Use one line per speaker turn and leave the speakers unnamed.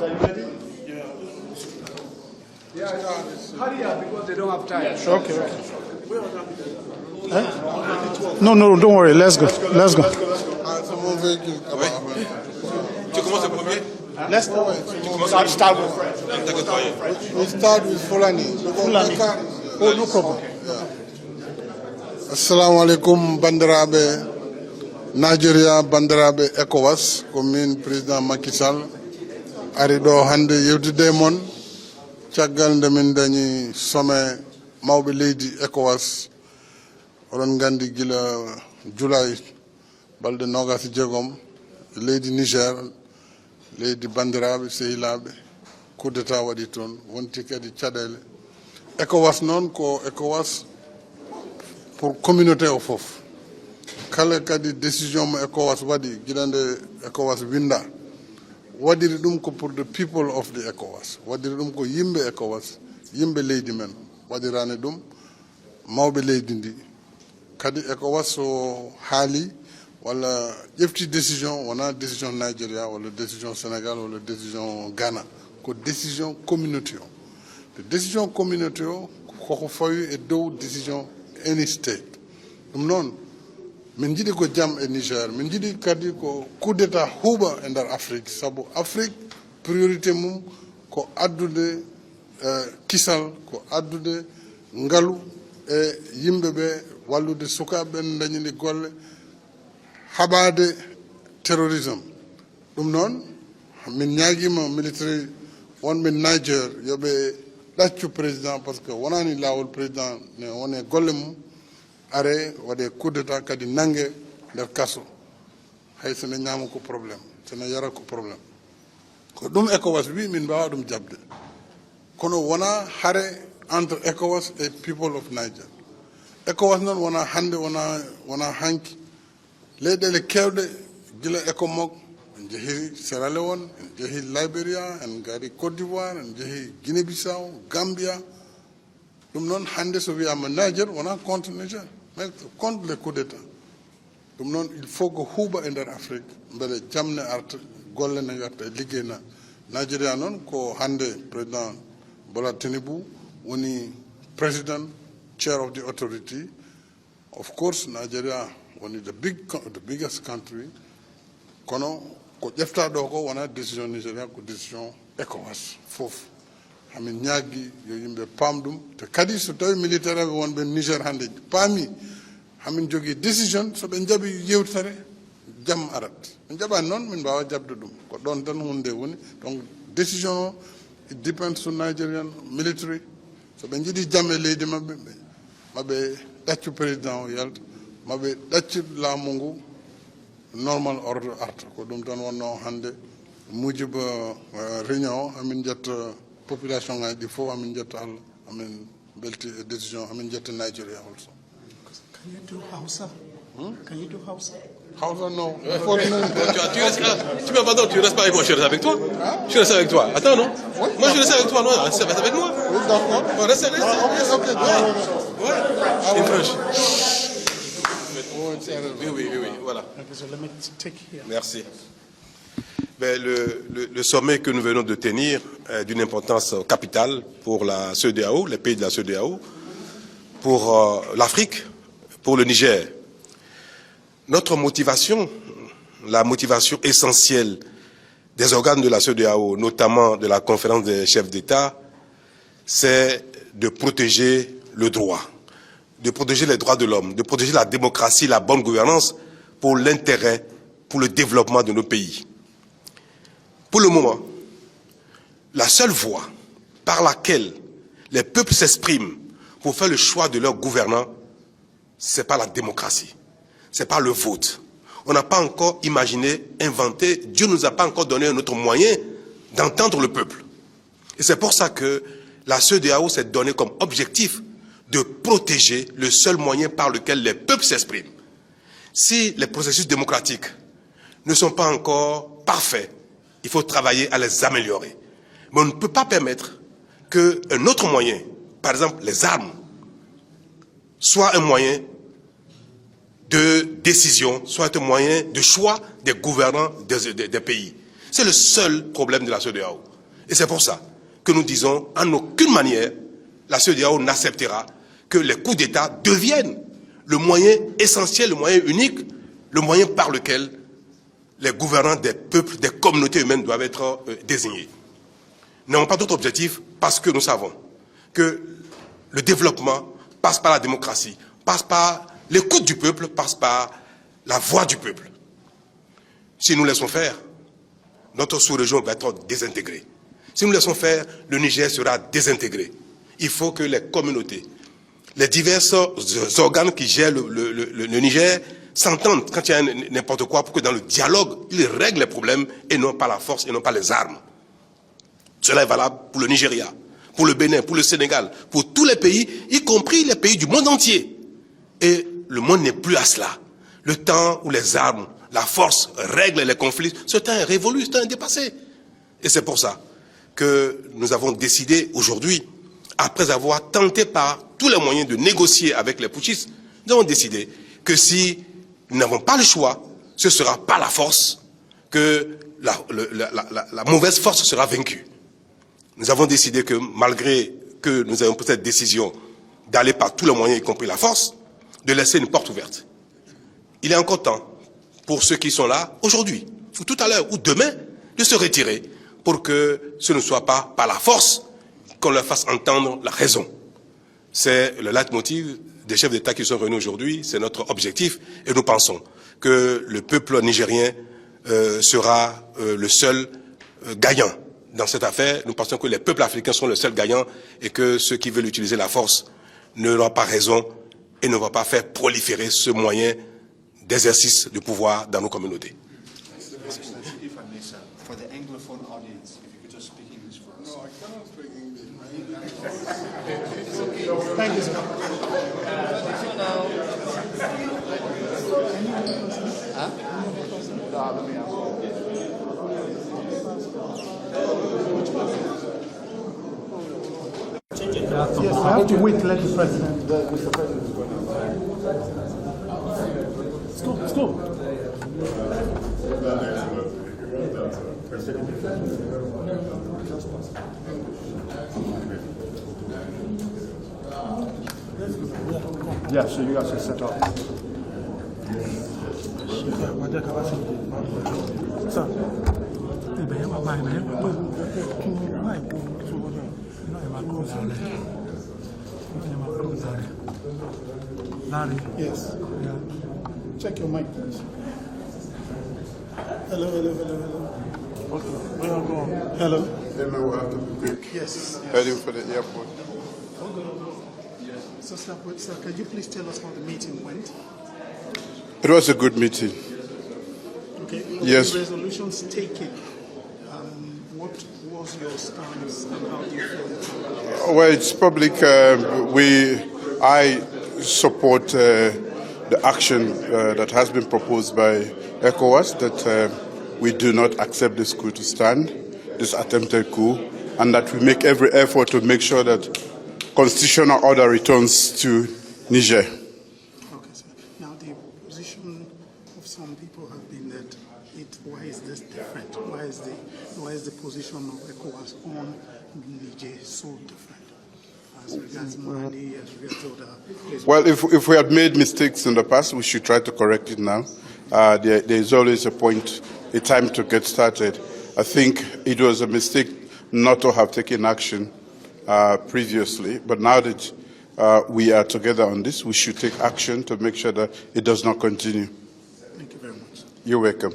are you ready? Yeah. Hurry up because they don't have time.
Okay. No, don't worry. Let's go.
C'est mon véhicule.
Tu commences le premier?
Let's start with French.
We start with Fulani.
Fulani. Oh, no problem.
Assalamu alaikum bandiraɓe Nigeria, bandiraɓe ECOWAS, commune président Macky Sall ari ɗo hande yewtude mon caggal nde min dañi sommet mawɓe leydi ECOWAS oɗon gandi gila July balɗe 26 leydi Niger, leydi bandiraɓe sehilaɓe coup d'état waɗi toon wonti kadi caɗele ECOWAS noon ko ECOWAS pour communauté o fof kala kadi décision mo ECOWAS waɗi guiɗande ECOWAS winda waɗiri ɗum ko pour the people of the ECOWAS waɗiri ɗum ko yimɓe ECOWAS yimɓe leydi men waɗirani ɗum mawɓe leydi ndi kadi ECOWAS o haali walla ƴefti décision wona décision Nigeria walla décision Sénégal walla décision Ghana ko décision communauté o te décision communauté o koko fawi e dow décision any state ɗum noon min jiiɗi ko jaam e Niger min jiiɗi kadi ko coup d'état huuɓa e nder Afrique sabu Afrique priorité mum ko addude kisal ko addude ngalu e yimɓe ɓe wallude sukaɓe ɓen dañini golle haɓade terrorisme ɗum noon min ñaaguima military wonɓe Niger yoɓe ɗaccu président par ce que wonani lawol président ne wone golle mum are waɗe coup d'état kadi nangue nder kaso hay sene ñama ko probléme sene yara ko probléme ko ɗum ECOWAS wi min mbawa ɗum jabde kono wona haare entre ECOWAS et people of Niger ECOWAS noon wona hande wona hanki leyɗele kewɗe gila ECOMOG en jeehi Sierra Leone en jeehi Liberia en gari Côte d'Ivoire en jeehi Guinée Bissau Gambia ɗum noon hande so wiyama Niger wona contre Niger mais contre les coups d'état ɗum noon il faut ko huuɓa e nder Afrique beele jamne arta golle ne garta e liggey na Nigeria noon ko hande président Bola Tinubu woni president chair of the authority of course Nigeria woni the biggest country kono ko ƴefta ɗo ko wona décision Nigeria ko décision ECOWAS fof hamin ñaagui yo yimɓe paam ɗum te kadi so tawi militaire ɓe wonɓe Niger hande paami hamin jogui décision soɓe jaaɓi yewtere jaam arat ɓe jaaɓani noon min mbawa jabde ɗum ko ɗon tan hunde woni donc décision o it depends to Nigerian military soɓe jiiɗi jaam e leydi mabɓe maɓe ɗaccu président o yalta maɓe ɗaccu laamu ngu normal ordre arta ko ɗum tan wonno hande mujiba réunion amin jetta population ngaji ɗi fof amin jetta Allah amin belti décision amin jetta Nigeria also.
Can you do Hausa? Can you do Hausa?
Hausa no.
Tu m'abandonnes, tu restes pas avec moi, je reste avec toi. Je reste avec toi. Attends, non? Moi, je reste avec toi, non? Reste avec moi.
Oui, d'accord.
Reste.
Ok.
In French. Oui, voilà.
Okay, so let me take here.
Merci. Ben, le sommet que nous venons de tenir est d'une importance capitale pour la CEDEAO, les pays de la CEDEAO, pour l'Afrique, pour le Niger. Notre motivation, la motivation essentielle des organes de la CEDEAO, notamment de la conférence des chefs d'État, c'est de protéger le droit, de protéger les droits de l'homme, de protéger la démocratie, la bonne gouvernance pour l'intérêt, pour le développement de nos pays. Pour le moment, la seule voie par laquelle les peuples s'expriment pour faire le choix de leurs gouvernants, ce n'est pas la démocratie, ce n'est pas le vote. On n'a pas encore imaginé, inventé, Dieu ne nous a pas encore donné un autre moyen d'entendre le peuple. Et c'est pour ça que la CEDEAO s'est donné comme objectif de protéger le seul moyen par lequel les peuples s'expriment. Si les processus démocratiques ne sont pas encore parfaits, il faut travailler à les améliorer. Mais on ne peut pas permettre qu'un autre moyen, par exemple les armes, soit un moyen de décision, soit un moyen de choix des gouvernants des pays. C'est le seul problème de la CEDEAO. Et c'est pour ça que nous disons, en aucune manière, la CEDEAO n'acceptera que les coups d'État deviennent le moyen essentiel, le moyen unique, le moyen par lequel les gouvernants des peuples, des communautés humaines doivent être désignés. Nous n'avons pas d'autre objectif parce que nous savons que le développement passe par la démocratie, passe par l'écoute du peuple, passe par la voix du peuple. Si nous laissons faire, notre sous-région va être désintégrée. Si nous laissons faire, le Niger sera désintégré. Il faut que les communautés, les divers organes qui gèrent le Niger s'entendent quand il y a n'importe quoi pour que dans le dialogue, ils règlent les problèmes et non pas la force et non pas les armes. Cela est valable pour le Nigeria, pour le Bénin, pour le Sénégal, pour tous les pays, y compris les pays du monde entier. Et le monde n'est plus à cela. Le temps où les armes, la force règlent les conflits, ce temps est révolu, ce temps est dépassé. Et c'est pour ça que nous avons décidé aujourd'hui, après avoir tenté par tous les moyens de négocier avec les putschistes, nous avons décidé que si nous n'avons pas le choix, ce sera par la force que la mauvaise force sera vaincue. Nous avons décidé que malgré que nous avons pris cette décision d'aller par tous les moyens, y compris la force, de laisser une porte ouverte. Il est encore temps pour ceux qui sont là, aujourd'hui, ou tout à l'heure, ou demain, de se retirer pour que ce ne soit pas par la force qu'on leur fasse entendre la raison. C'est le leitmotiv des chefs d'État qui sont réunis aujourd'hui, c'est notre objectif, et nous pensons que le peuple nigérien sera le seul gagnant dans cette affaire. Nous pensons que les peuples africains sont le seul gagnant et que ceux qui veulent utiliser la force n'auront pas raison et ne vont pas faire proliférer ce moyen d'exercice du pouvoir dans nos communautés.
For the Anglophone audience, if you could just speak English for us.
No, I cannot speak English.
Thank you, sir. Yes, I have to wait to let the president. Mr. President is going to. Let's go. Yeah, so you guys are set up. Yes. Yeah. Check your mic, please. Hello. Okay, where are you going? Hello.
Then we will have to be quick.
Yes.
Heading for the airport.
So, sir, can you please tell us how the meeting went?
It was a good meeting.
Okay.
Yes.
The resolutions taken. What was your stance and how do you feel?
Well, it's public. I support the action that has been proposed by ECOWAS that we do not accept this coup to stand, this attempted coup, and that we make every effort to make sure that constitutional order returns to Niger.
Okay, sir. Now, the position of some people have been that why is this different? Why is the position of ECOWAS on Niger so different? As regards Mali, as regards other places?
Well, if we had made mistakes in the past, we should try to correct it now. There is always a time to get started. I think it was a mistake not to have taken action previously, but now that we are together on this, we should take action to make sure that it does not continue.
Thank you very much.
You're welcome.